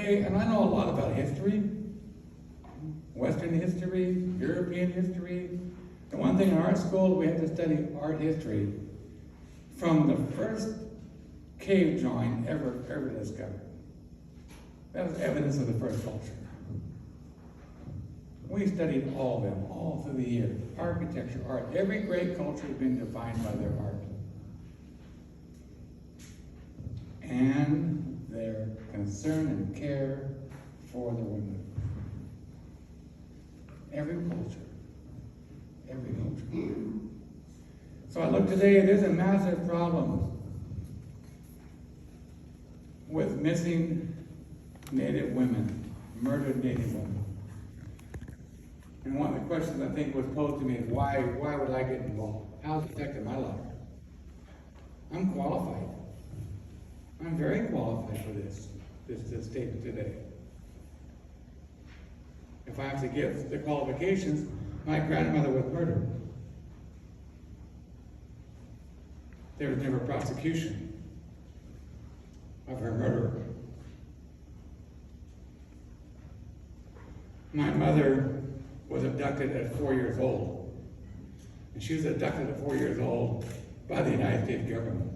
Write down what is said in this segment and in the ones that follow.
today, and I know a lot about history, Western history, European history. The one thing in art school, we had to study art history from the first cave drawing ever discovered. That was evidence of the first culture. We studied all of them, all through the years. Architecture, art. Every great culture has been defined by their art. And their concern and care for the women. Every culture. Every culture. So I look today, there's a massive problem with missing Native women, murdered Native women. And one of the questions I think was posed to me is why would I get involved? How's it affected my life? I'm qualified. I'm very qualified for this statement today. If I have to give the qualifications, my grandmother was murdered. There was never prosecution of her murderer. My mother was abducted at 4 years old. And she was abducted at 4 years old by the United States government.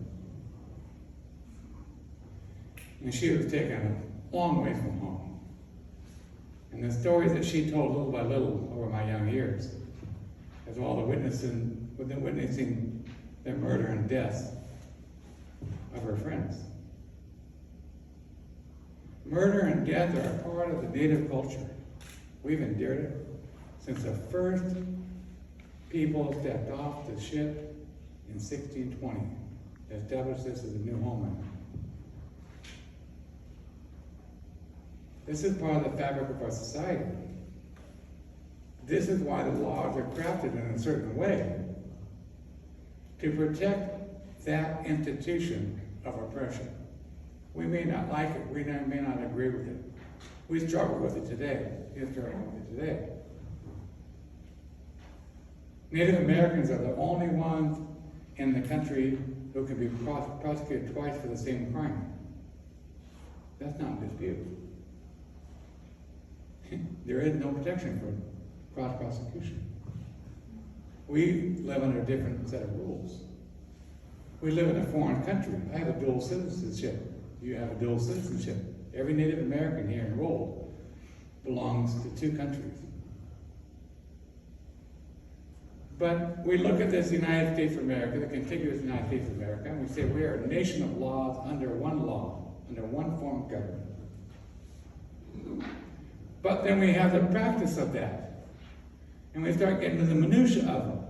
And she was taken a long way from home. And the stories that she told little by little over my young years, as well the witnessing the murder and death of her friends. Murder and death are a part of the Native culture. We've endured it since the first people stepped off the ship in 1620 to establish this as a new homeland. This is part of the fabric of our society. This is why the laws are crafted in a certain way, to protect that institution of oppression. We may not like it, we may not agree with it. We struggle with it today. You're struggling with it today. Native Americans are the only ones in the country who can be prosecuted twice for the same crime. That's not in dispute. There is no protection for cross-prosecution. We live under a different set of rules. We live in a foreign country. I have a dual citizenship. You have a dual citizenship. Every Native American here enrolled belongs to two countries. But we look at this United States of America, the contiguous United States of America, and we say we are a nation of laws under one law, under one form of government. But then we have the practice of that. And we start getting to the minutiae of it.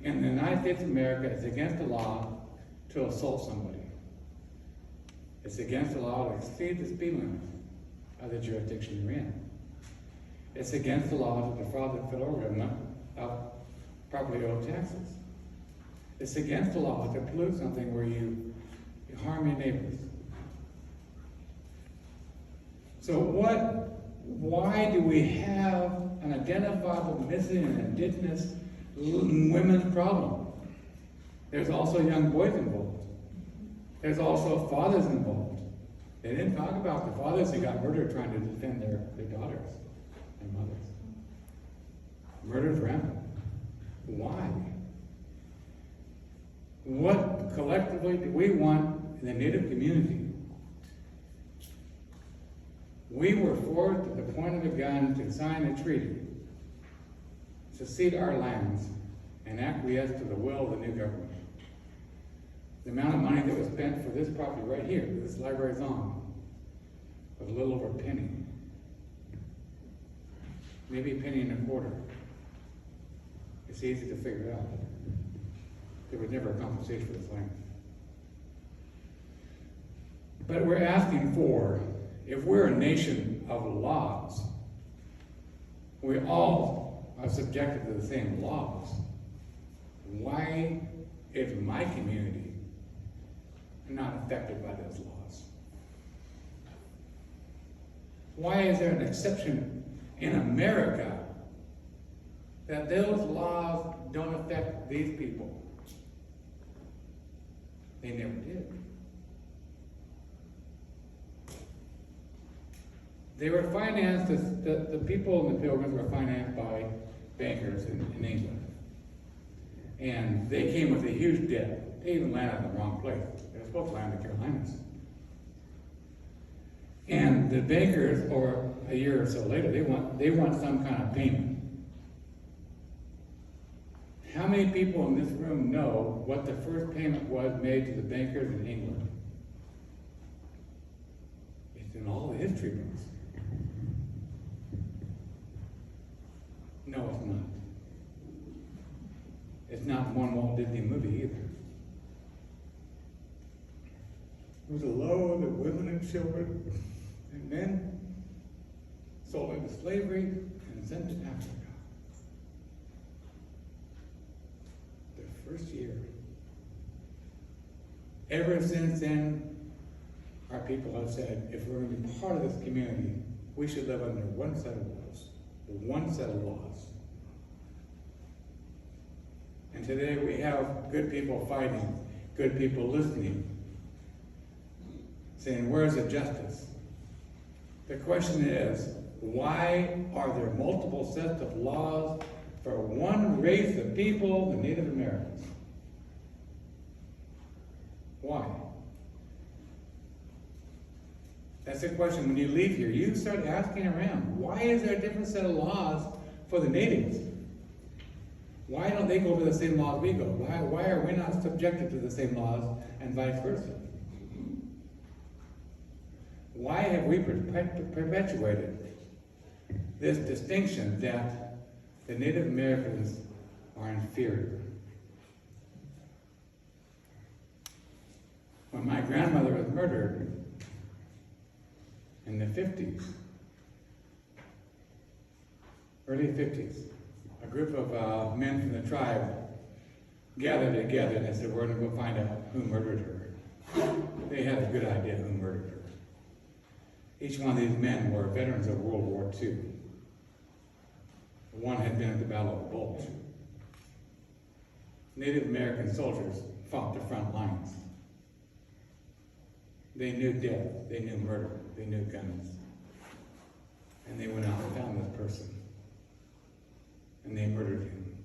In the United States of America, it's against the law to assault somebody. It's against the law to exceed the speed limit of the jurisdiction you're in. It's against the law to defraud the federal government of properly owed taxes. It's against the law to pollute something where you harm your neighbors. So why do we have an identifiable missing and indigenous women's problem? There's also young boys involved. There's also fathers involved. They didn't talk about the fathers who got murdered trying to defend their daughters and mothers. Murder's rampant. Why? What collectively do we want in the Native community? We were forced at the point of a gun to sign a treaty, to cede our lands, and acquiesce to the will of the new government. The amount of money that was spent for this property right here, that this library is on, was a little over a penny. Maybe a penny and a quarter. It's easy to figure out. There was never a compensation for this land. But we're asking for, if we're a nation of laws, we all are subjected to the same laws. Why is my community not affected by those laws? Why is there an exception in America that those laws don't affect these people? They never did. They were financed, the people in the Pilgrims were financed by bankers in England. And they came with a huge debt. They even landed in the wrong place. They were supposed to land in the Carolinas. And the bankers, or a year or so later, they want some kind of payment. How many people in this room know what the first payment was made to the bankers in England? It's in all the history books. No, it's not. It's not one Walt Disney movie either. It was a load of women and children and men sold into slavery and sent to Africa. Their first year. Ever since then, our people have said, if we're going to be part of this community, we should live under one set of laws. One set of laws. And today we have good people fighting, good people listening, saying, where's the justice? The question is, why are there multiple sets of laws for one race of people, the Native Americans? Why? That's the question. When you leave here, you start asking around, why is there a different set of laws for the natives? Why don't they go to the same laws we go? Why are we not subjected to the same laws and vice versa? Why have we perpetuated this distinction that the Native Americans are inferior? When my grandmother was murdered in the 50s, early 50s, a group of men from the tribe gathered together and said, we're going to go find out who murdered her. They had a good idea who murdered her. Each one of these men were veterans of World War II. One had been at the Battle of the Bulge. Native American soldiers fought the front lines. They knew death, they knew murder, they knew guns. And they went out and found this person. And they murdered him.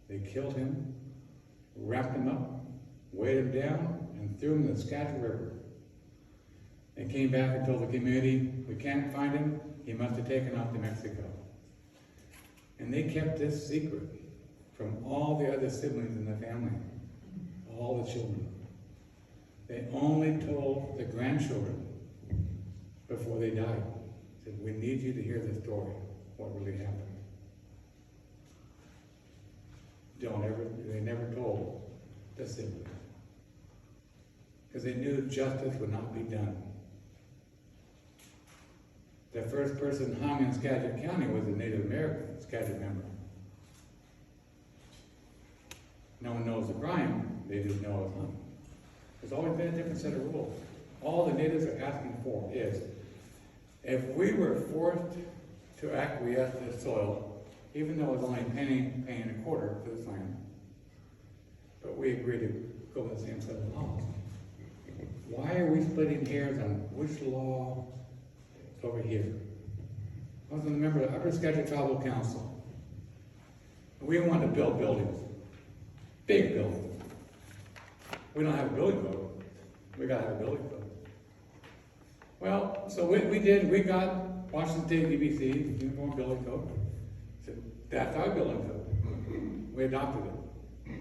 They killed him, wrapped him up, weighed him down, and threw him in the Skagit River. They came back and told the community, we can't find him, he must have taken off to Mexico. And they kept this secret from all the other siblings in the family, all the children. They only told the grandchildren before they died. Said, we need you to hear the story, what really happened. They never told the siblings. Because they knew justice would not be done. The first person hung in Skagit County was a Native American Skagit member. No one knows the crime, they just know it was hung. There's always been a different set of rules. All the natives are asking for is, if we were forced to acquiesce to the soil, even though it was only paying a quarter for this land, but we agreed to go with the same set of laws. Why are we splitting hairs on which law is over here? I was a member of the Upper Skagit Tribal Council. We wanted to build buildings, big buildings. We don't have a building code. We gotta have a building code. Well, so we did, we got Washington State UBC, Uniform Building Code. So that's our building code. We adopted it.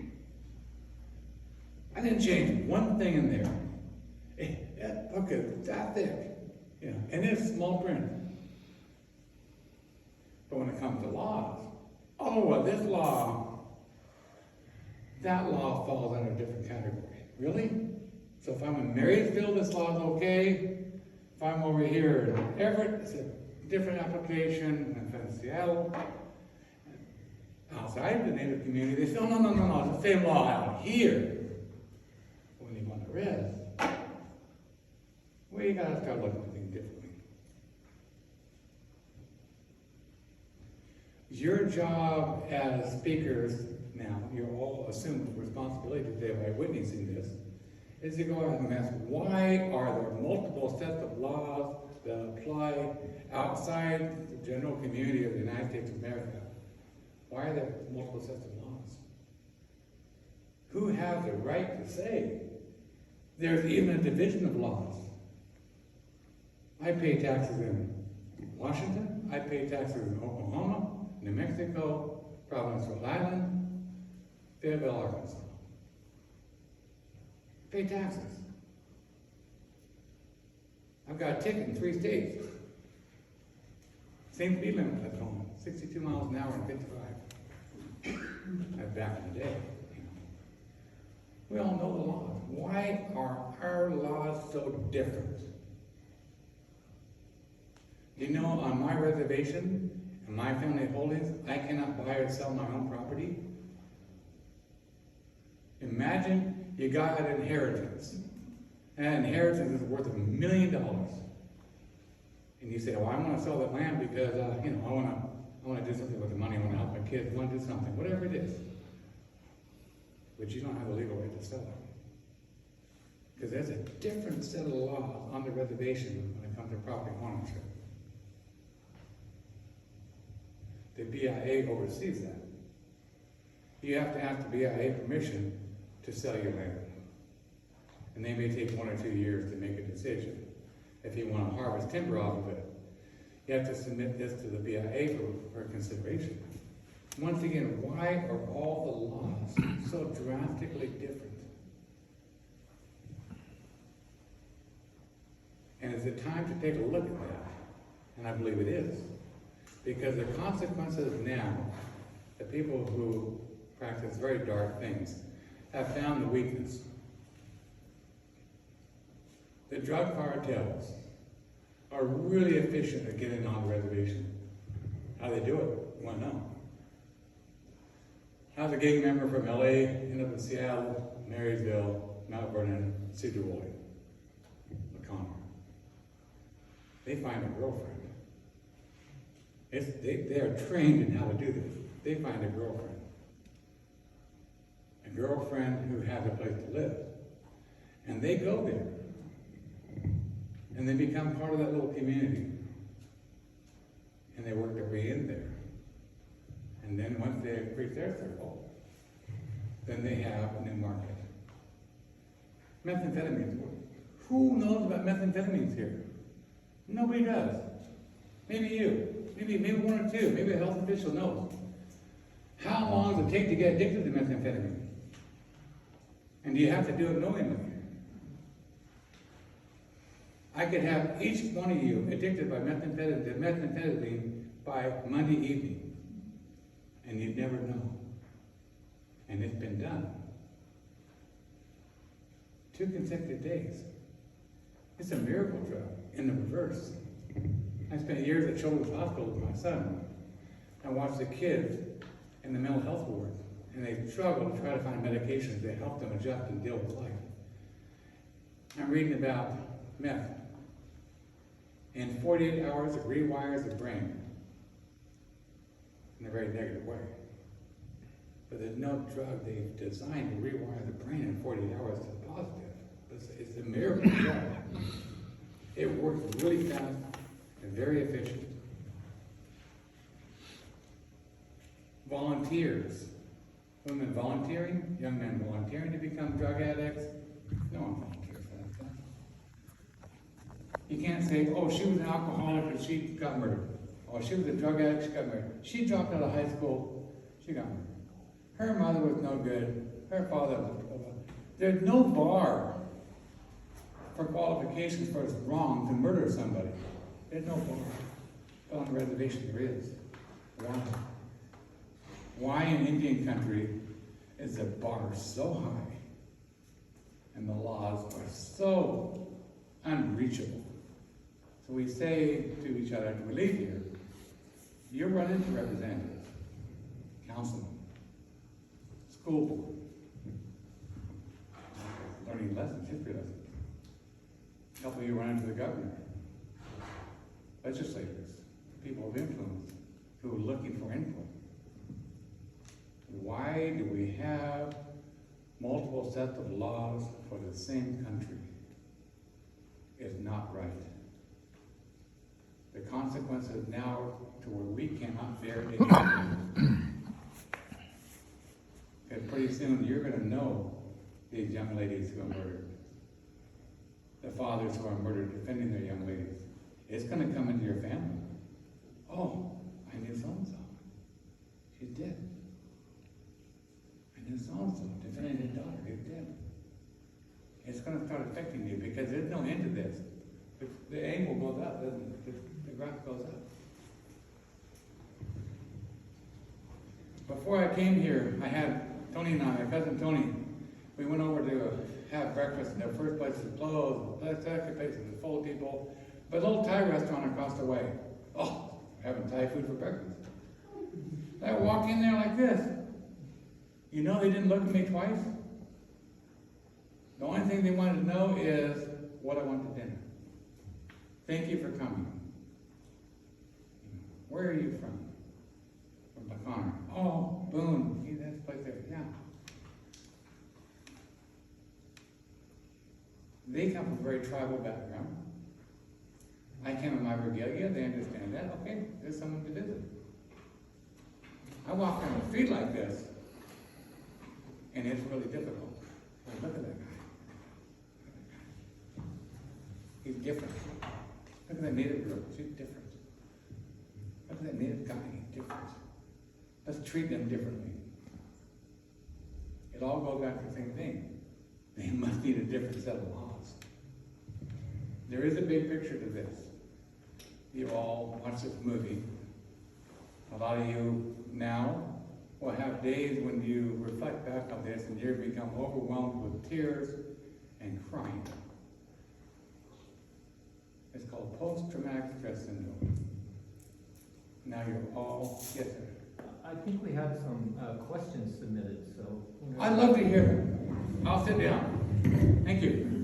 I didn't change one thing in there. That book is that thick, and it's small print. But when it comes to laws, this law, that law falls under a different category. Really? So if I'm in Marysville, this law is okay. If I'm over here in Everett, it's a different application. And if I'm in Seattle, outside the Native community, they say, no, it's the same law out here. When you want to res, we gotta start looking at things differently. Your job as speakers now, you're all assumed responsibility today by witnessing this, is to go out and ask, why are there multiple sets of laws outside the general community of the United States of America, why are there multiple sets of laws? Who has the right to say there's even a division of laws? I pay taxes in Washington, I pay taxes in Oklahoma, New Mexico, Providence, Rhode Island, Fayetteville, Arkansas. Pay taxes. I've got a ticket in 3 states. Same speed limit at home, 62 miles an hour and 55. That's back in the day. We all know the laws. Why are our laws so different? You know, on my reservation, in my family holdings, I cannot buy or sell my own property. Imagine you got an inheritance, and that inheritance is worth $1 million. And you say, well, I want to sell that land because, I want to do something with the money, I want to help my kids, I want to do something, whatever it is. But you don't have the legal right to sell it. Because there's a different set of laws on the reservation when it comes to property ownership. The BIA oversees that. You have to ask the BIA permission to sell your land. And they may take 1 or 2 years to make a decision. If you want to harvest timber off of it, you have to submit this to the BIA for consideration. Once again, why are all the laws so drastically different? And is it time to take a look at that? And I believe it is. Because the consequences now, the people who practice very dark things have found the weakness. The drug cartels are really efficient at getting on the reservation. How they do it, you want to know. How's a gang member from LA end up in Seattle, Marysville, Mount Vernon, Cedar Woolley, McConnell? They find a girlfriend. They are trained in how to do this. They find a girlfriend. A girlfriend who has a place to live. And they go there. And they become part of that little community. And they work their way in there. And then once they increase their circle, then they have a new market. Methamphetamines. Who knows about methamphetamines here? Nobody does. Maybe you. Maybe 1 or 2. Maybe a health official knows. How long does it take to get addicted to methamphetamine? And do you have to do it knowingly? I could have each one of you addicted by methamphetamine by Monday evening. And you'd never know. And it's been done. 2 consecutive days. It's a miracle drug in the reverse. I spent years at Children's Hospital with my son. I watched the kids in the mental health ward, and they struggle to try to find medications that help them adjust and deal with life. I'm reading about meth. In 48 hours, it rewires the brain in a very negative way. But there's no drug they've designed to rewire the brain in 48 hours to the positive. It's a miracle drug. It works really fast and very efficient. Volunteers. Women volunteering, young men volunteering to become drug addicts. No one volunteers for that stuff. You can't say, oh, she was an alcoholic and she got murdered. Oh, she was a drug addict, she got murdered. She dropped out of high school, she got murdered. Her mother was no good, her father was blah, blah. There's no bar for qualifications for it's wrong to murder somebody. There's no bar. But on the reservation there is. Why? Why in Indian country is the bar so high and the laws are so unreachable? So we say to each other when we leave here, you're running for representatives, councilman, school board, learning lessons, history lessons. A couple of you running for the governor, legislators, people of influence who are looking for input. Why do we have multiple sets of laws for the same country? It's not right. The consequences now to where we cannot bear it anymore. Because pretty soon you're gonna know these young ladies who are murdered. The fathers who are murdered defending their young ladies. It's gonna come into your family. Oh, I knew so-and-so. She's dead. I knew so-and-so defending his daughter. He's dead. It's gonna start affecting you because there's no end to this. The angle goes up, doesn't it? The graph goes up. Before I came here, I had Tony and I, my cousin Tony, we went over to have breakfast, and the first place was closed, the second place was full of people, but a little Thai restaurant across the way. Oh, having Thai food for breakfast. I walk in there like this. You know they didn't look at me twice? The only thing they wanted to know is what I want for dinner. Thank you for coming. Where are you from? From Bacana. Oh, Boone. See, that's the place there. Yeah. They come from a very tribal background. I came in my regalia. They understand that. Okay, there's someone to visit. I walk down the street like this, and it's really difficult. Look at that guy. He's different. Look at that native girl. She's different. Look at that native guy. He's different. Let's treat them differently. It all goes back to the same thing. They must need a different set of laws. There is a big picture to this. You all watch this movie. A lot of you now will have days when you reflect back on this and you become overwhelmed with tears and crying. It's called post-traumatic stress syndrome. Now you're all, yes, sir. I think we have some questions submitted, so. I'd love to hear them. I'll sit down. Thank you.